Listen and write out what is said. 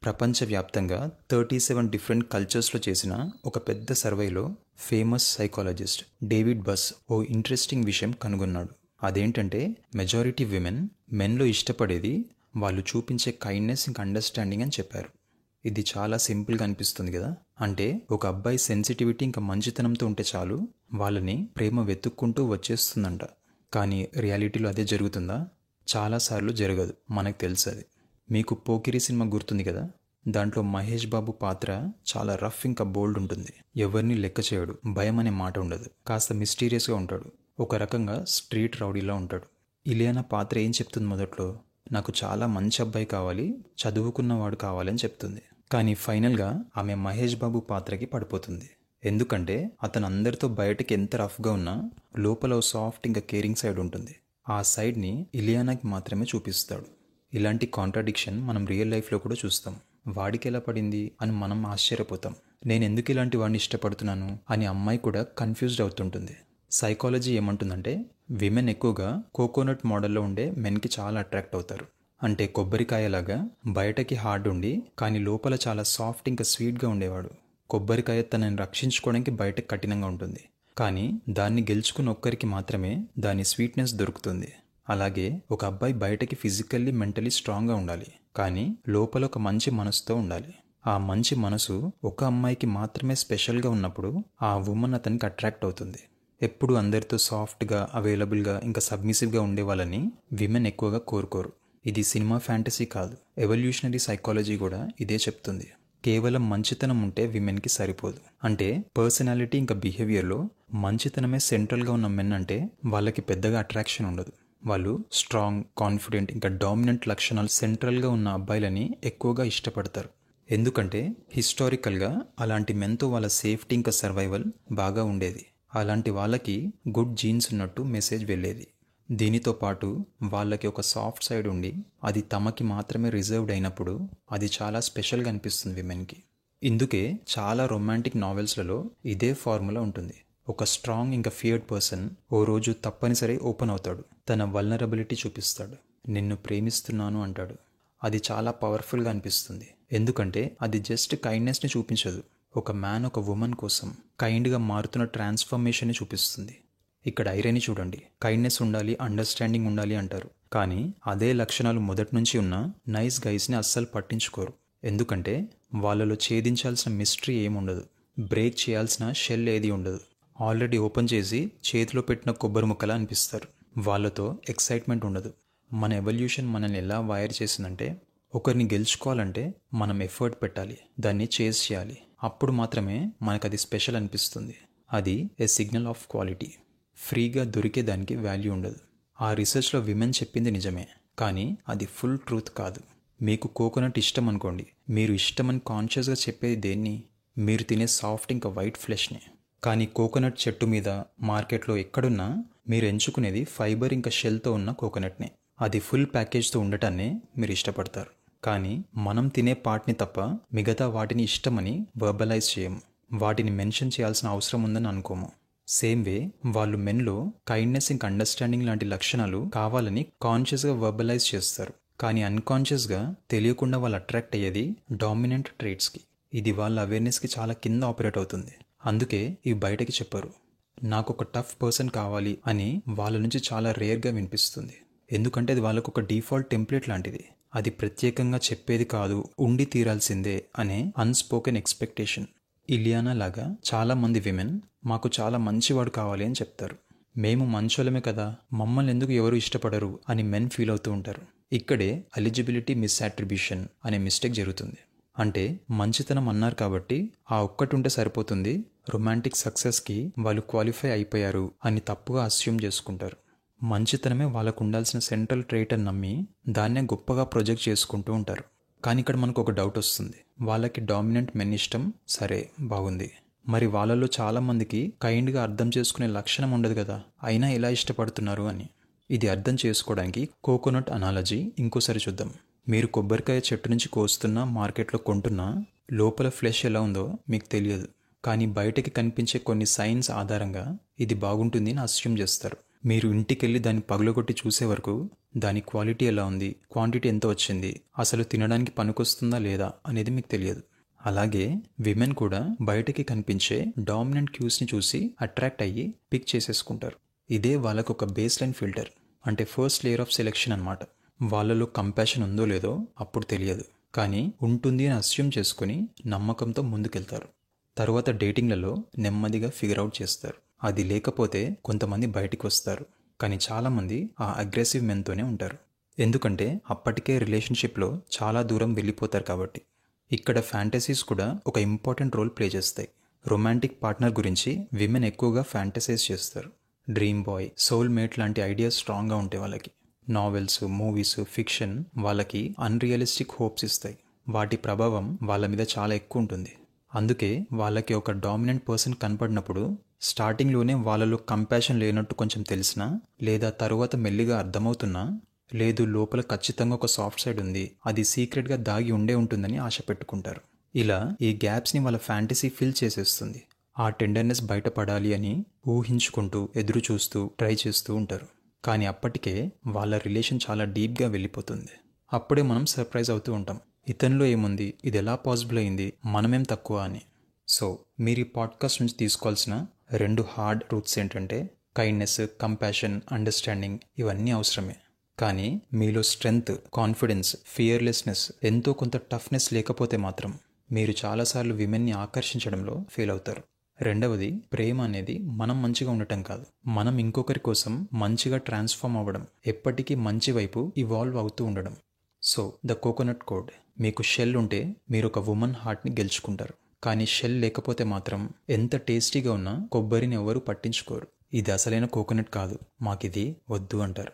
ప్రపంచవ్యాప్తంగా 37 డిఫరెంట్ కల్చర్స్లో చేసిన ఒక పెద్ద సర్వేలో ఫేమస్ సైకాలజిస్ట్ డేవిడ్ బస్ ఓ ఇంట్రెస్టింగ్ విషయం కనుగొన్నాడు. అదేంటంటే మెజారిటీ విమెన్ మెన్లో ఇష్టపడేది వాళ్ళు చూపించే కైండ్నెస్ ఇంకా అండర్స్టాండింగ్ అని చెప్పారు. ఇది చాలా సింపుల్గా అనిపిస్తుంది కదా. అంటే ఒక అబ్బాయి సెన్సిటివిటీ ఇంకా మంచితనంతో ఉంటే చాలు వాళ్ళని ప్రేమ వెతుక్కుంటూ వచ్చేస్తుందంట. కానీ రియాలిటీలో అదే జరుగుతుందా? చాలాసార్లు జరగదు, మనకు తెలుసు అది. మీకు పోకిరి సినిమా గుర్తుంది కదా. దాంట్లో మహేష్ బాబు పాత్ర చాలా రఫ్ ఇంకా బోల్డ్ ఉంటుంది. ఎవరిని లెక్క చేయడు, భయం అనే మాట ఉండదు, కాస్త మిస్టీరియస్గా ఉంటాడు, ఒక రకంగా స్ట్రీట్ రౌడీలా ఉంటాడు. ఇలియానా పాత్ర ఏం చెప్తుంది మొదట్లో? నాకు చాలా మంచి అబ్బాయి కావాలి, చదువుకున్నవాడు కావాలని చెప్తుంది. కానీ ఫైనల్గా ఆమె మహేష్ బాబు పాత్రకి పడిపోతుంది. ఎందుకంటే అతను అందరితో బయటకి ఎంత రఫ్గా ఉన్నా లోపల ఓ సాఫ్ట్ ఇంకా కేరింగ్ సైడ్ ఉంటుంది. ఆ సైడ్ని ఇలియానాకి మాత్రమే చూపిస్తాడు. ఇలాంటి కాంట్రాడిక్షన్ మనం రియల్ లైఫ్లో కూడా చూస్తాం. వాడికి ఎలా పడింది అని మనం ఆశ్చర్యపోతాం. నేను ఎందుకు ఇలాంటి వాడిని ఇష్టపడుతున్నాను అని అమ్మాయి కూడా కన్ఫ్యూజ్డ్ అవుతుంటుంది. సైకాలజీ ఏమంటుందంటే విమెన్ ఎక్కువగా కోకోనట్ మోడల్లో ఉండే మెన్కి చాలా అట్రాక్ట్ అవుతారు. అంటే కొబ్బరికాయలాగా బయటకి హార్డ్ ఉండి కానీ లోపల చాలా సాఫ్ట్ ఇంకా స్వీట్గా ఉండేవాడు. కొబ్బరికాయ తనని రక్షించుకోవడానికి బయటకు కఠినంగా ఉంటుంది, కానీ దాన్ని గెలుచుకున్న ఒక్కరికి మాత్రమే దాని స్వీట్నెస్ దొరుకుతుంది. అలాగే ఒక అబ్బాయి బయటకి ఫిజికల్లీ మెంటలీ స్ట్రాంగ్గా ఉండాలి, కానీ లోపల ఒక మంచి మనసుతో ఉండాలి. ఆ మంచి మనసు ఒక అమ్మాయికి మాత్రమే స్పెషల్గా ఉన్నప్పుడు ఆ ఉమెన్ అతనికి అట్రాక్ట్ అవుతుంది. ఎప్పుడు అందరితో సాఫ్ట్గా అవైలబుల్గా ఇంకా సబ్మిసివ్గా ఉండే వాళ్ళని విమెన్ ఎక్కువగా కోరుకోరు. ఇది సినిమా ఫ్యాంటసీ కాదు, ఎవల్యూషనరీ సైకాలజీ కూడా ఇదే చెప్తుంది. కేవలం మంచితనం ఉంటే విమెన్కి సరిపోదు. అంటే పర్సనాలిటీ ఇంకా బిహేవియర్లో మంచితనమే సెంట్రల్గా ఉన్న మెన్ అంటే వాళ్ళకి పెద్దగా అట్రాక్షన్ ఉండదు. వాళ్ళు స్ట్రాంగ్, కాన్ఫిడెంట్ ఇంకా డామినెంట్ లక్షణాలు సెంట్రల్గా ఉన్న అబ్బాయిలని ఎక్కువగా ఇష్టపడతారు. ఎందుకంటే హిస్టారికల్గా అలాంటి మెన్తో వాళ్ళ సేఫ్టీ ఇంకా సర్వైవల్ బాగా ఉండేది. అలాంటి వాళ్ళకి గుడ్ జీన్స్ ఉన్నట్టు మెసేజ్ వెళ్ళేది. దీనితో పాటు వాళ్ళకి ఒక సాఫ్ట్ సైడ్ ఉండి అది తమకి మాత్రమే రిజర్వ్డ్ అయినప్పుడు అది చాలా స్పెషల్గా అనిపిస్తుంది విమెన్కి. ఇందుకే చాలా రొమాంటిక్ నావెల్స్లలో ఇదే ఫార్ములా ఉంటుంది. ఒక స్ట్రాంగ్ ఇంకా ఫియర్డ్ పర్సన్ ఓ రోజు తప్పనిసరి ఓపెన్ అవుతాడు, తన వల్నరబిలిటీ చూపిస్తాడు, నిన్ను ప్రేమిస్తున్నాను అంటాడు. అది చాలా పవర్ఫుల్గా అనిపిస్తుంది. ఎందుకంటే అది జస్ట్ కైండ్నెస్ని చూపించదు, ఒక మ్యాన్ ఒక ఉమెన్ కోసం కైండ్గా మారుతున్న ట్రాన్స్ఫర్మేషన్ని చూపిస్తుంది. ఇక్కడ ఐరనీ చూడండి. కైండ్నెస్ ఉండాలి, అండర్స్టాండింగ్ ఉండాలి అంటారు, కానీ అదే లక్షణాలు మొదటి నుంచి ఉన్న నైస్ గైస్ని అస్సలు పట్టించుకోరు. ఎందుకంటే వాళ్ళలో ఛేదించాల్సిన మిస్టరీ ఏముండదు, బ్రేక్ చేయాల్సిన షెల్ ఏది ఉండదు. ఆల్రెడీ ఓపెన్ చేసి చేతిలో పెట్టిన కొబ్బరి ముక్కలా అనిపిస్తారు. వాళ్ళతో ఎక్సైట్మెంట్ ఉండదు. మన ఎవల్యూషన్ మనల్ని ఎలా వైర్ చేసిందంటే ఒకరిని గెలుచుకోవాలంటే మనం ఎఫర్ట్ పెట్టాలి, దాన్ని చేజ్ చేయాలి. అప్పుడు మాత్రమే మనకు అది స్పెషల్ అనిపిస్తుంది. అది ఏ సిగ్నల్ ఆఫ్ క్వాలిటీ. ఫ్రీగా దొరికే దానికి వాల్యూ ఉండదు. ఆ రీసెర్చ్లో విమెన్ చెప్పింది నిజమే, కానీ అది ఫుల్ ట్రూత్ కాదు. మీకు కోకోనట్ ఇష్టం అనుకోండి, మీరు ఇష్టమని కాన్షియస్గా చెప్పేది దేన్ని? మీరు తినే సాఫ్ట్ ఇంకా వైట్ ఫ్లెష్ని. కానీ కోకోనట్ చెట్టు మీద మార్కెట్లో ఎక్కడున్నా మీరు ఎంచుకునేది ఫైబర్ ఇంకా షెల్తో ఉన్న కోకోనట్నే. అది ఫుల్ ప్యాకేజ్తో ఉండటాన్నే మీరు ఇష్టపడతారు. కానీ మనం తినే పార్ట్ని తప్ప మిగతా వాటిని ఇష్టమని వర్బలైజ్ చేయము, వాటిని మెన్షన్ చేయాల్సిన అవసరం ఉందని అనుకోము. సేమ్ వే వాళ్ళు మెన్లో కైండ్నెస్ ఇంకా అండర్స్టాండింగ్ లాంటి లక్షణాలు కావాలని కాన్షియస్గా వర్బలైజ్ చేస్తారు, కానీ అన్కాన్షియస్గా తెలియకుండా వాళ్ళు అట్రాక్ట్ అయ్యేది డామినెంట్ ట్రేట్స్కి. ఇది వాళ్ళ అవేర్నెస్కి చాలా కింద ఆపరేట్ అవుతుంది. అందుకే ఇవి బయటకి చెప్పరు. నాకు ఒక టఫ్ పర్సన్ కావాలి అని వాళ్ళ నుంచి చాలా రేర్గా వినిపిస్తుంది. ఎందుకంటే అది వాళ్ళకు ఒక డిఫాల్ట్ టెంప్లెట్ లాంటిది. అది ప్రత్యేకంగా చెప్పేది కాదు, ఉండి తీరాల్సిందే అనే అన్స్పోకెన్ ఎక్స్పెక్టేషన్. ఇలియానా లాగా చాలా మంది విమెన్ మాకు చాలా మంచివాడు కావాలి అని చెప్తారు. మేము మంచోళ్ళమే కదా, మమ్మల్ని ఎందుకు ఎవరు ఇష్టపడరు అని మెన్ ఫీల్ అవుతూ ఉంటారు. ఇక్కడే ఎలిజిబిలిటీ మిస్అట్రిబ్యూషన్ అనే మిస్టేక్ జరుగుతుంది. అంటే మంచితనం అన్నారు కాబట్టి ఆ ఒక్కటి ఉంటే సరిపోతుంది, రొమాంటిక్ సక్సెస్కి వాళ్ళు క్వాలిఫై అయిపోయారు అని తప్పుగా అస్యూమ్ చేసుకుంటారు. మంచితనమే వాళ్ళకు ఉండాల్సిన సెంట్రల్ ట్రేట్ అని నమ్మి దాన్నే గొప్పగా ప్రొజెక్ట్ చేసుకుంటూ ఉంటారు. కానీ ఇక్కడ మనకు ఒక డౌట్ వస్తుంది. వాళ్ళకి డామినెంట్ మెన్ ఇష్టం, సరే బాగుంది, మరి వాళ్ళలో చాలామందికి కైండ్గా అర్థం చేసుకునే లక్షణం ఉండదు కదా, అయినా ఎలా ఇష్టపడుతున్నారు అని. ఇది అర్థం చేసుకోవడానికి కోకోనట్ అనాలజీ ఇంకోసారి చూద్దాం. మీరు కొబ్బరికాయ చెట్టు నుంచి కోస్తున్నా మార్కెట్లో కొంటున్నా లోపల ఫ్లెష్ ఎలా ఉందో మీకు తెలియదు, కానీ బయటకి కనిపించే కొన్ని సైన్స్ ఆధారంగా ఇది బాగుంటుంది అని అస్యూమ్ చేస్తారు. మీరు ఇంటికెళ్ళి దాన్ని పగలగొట్టి చూసే వరకు దాని క్వాలిటీ ఎలా ఉంది, క్వాంటిటీ ఎంత వచ్చింది, అసలు తినడానికి పనికొస్తుందా లేదా అనేది మీకు తెలియదు. అలాగే విమెన్ కూడా బయటకి కనిపించే డామినెంట్ క్యూస్ని చూసి అట్రాక్ట్ అయ్యి పిక్ చేసేసుకుంటారు. ఇదే వాళ్ళకు ఒక బేస్ లైన్ ఫిల్టర్, అంటే ఫస్ట్ లేయర్ ఆఫ్ సెలెక్షన్ అన్నమాట. వాళ్ళలో కంపాషన్ ఉందో లేదో అప్పుడు తెలియదు, కానీ ఉంటుంది అని అస్యూమ్ చేసుకుని నమ్మకంతో ముందుకెళ్తారు. తర్వాత డేటింగ్లలో నెమ్మదిగా ఫిగర్ అవుట్ చేస్తారు. అది లేకపోతే కొంతమంది బయటికి వస్తారు, కానీ చాలామంది ఆ అగ్రెసివ్ మెన్తోనే ఉంటారు. ఎందుకంటే అప్పటికే రిలేషన్షిప్లో చాలా దూరం వెళ్ళిపోతారు కాబట్టి. ఇక్కడ ఫ్యాంటసీస్ కూడా ఒక ఇంపార్టెంట్ రోల్ ప్లే చేస్తాయి. రొమాంటిక్ పార్ట్నర్ గురించి విమెన్ ఎక్కువగా ఫ్యాంటసైజ్ చేస్తారు. డ్రీమ్ బాయ్, సోల్ మేట్ లాంటి ఐడియాస్ స్ట్రాంగ్గా ఉంటాయి వాళ్ళకి. నావెల్స్, మూవీస్, ఫిక్షన్ వాళ్ళకి అన్రియలిస్టిక్ హోప్స్ ఇస్తాయి. వాటి ప్రభావం వాళ్ళ మీద చాలా ఎక్కువ ఉంటుంది. అందుకే వాళ్ళకి ఒక డామినెంట్ పర్సన్ కనపడినప్పుడు స్టార్టింగ్లోనే వాళ్ళలో కంపాషన్ లేనట్టు కొంచెం తెలిసినా, లేదా తరువాత మెల్లిగా అర్థమవుతున్నా, లేదు లోపల ఖచ్చితంగా ఒక సాఫ్ట్ సైడ్ ఉంది, అది సీక్రెట్గా దాగి ఉంటుందని ఆశ పెట్టుకుంటారు. ఇలా ఈ గ్యాప్స్ని వాళ్ళ ఫ్యాంటసీ ఫిల్ చేసేస్తుంది. ఆ టెండర్నెస్ బయటపడాలి అని ఊహించుకుంటూ, ఎదురు చూస్తూ, ట్రై చేస్తూ ఉంటారు. కానీ అప్పటికే వాళ్ళ రిలేషన్ చాలా డీప్గా వెళ్ళిపోతుంది. అప్పుడే మనం సర్ప్రైజ్ అవుతూ ఉంటాం, ఇతనిలో ఏముంది, ఇది ఎలా పాసిబుల్ అయింది, మనమేం తక్కువ అని. సో మీరు ఈ పాడ్కాస్ట్ నుంచి తీసుకోవాల్సిన 2 హార్డ్ రూట్స్ ఏంటంటే, కైండ్నెస్, కంపాషన్, అండర్స్టాండింగ్ ఇవన్నీ అవసరమే. కానీ మీలో స్ట్రెంగ్త్, కాన్ఫిడెన్స్, ఫియర్లెస్నెస్, ఎంతో కొంత టఫ్నెస్ లేకపోతే మాత్రం మీరు చాలాసార్లు విమెన్ని ఆకర్షించడంలో ఫెయిల్ అవుతారు. రెండవది, ప్రేమ అనేది మనం మంచిగా ఉండటం కాదు, మనం ఇంకొకరి కోసం మంచిగా ట్రాన్స్ఫార్మ్ అవ్వడం, ఎప్పటికీ మంచి వైపు ఇవాల్వ్ అవుతూ ఉండడం. సో ద కోకోనట్ కోడ్, మీకు షెల్ ఉంటే మీరు ఒక ఉమెన్ హార్ట్ని గెలుచుకుంటారు. కానీ షెల్ లేకపోతే మాత్రం ఎంత టేస్టీగా ఉన్నా కొబ్బరిని ఎవరు పట్టించుకోరు. ఇది అసలైన కోకోనట్ కాదు, మాకిది వద్దు అంటారు.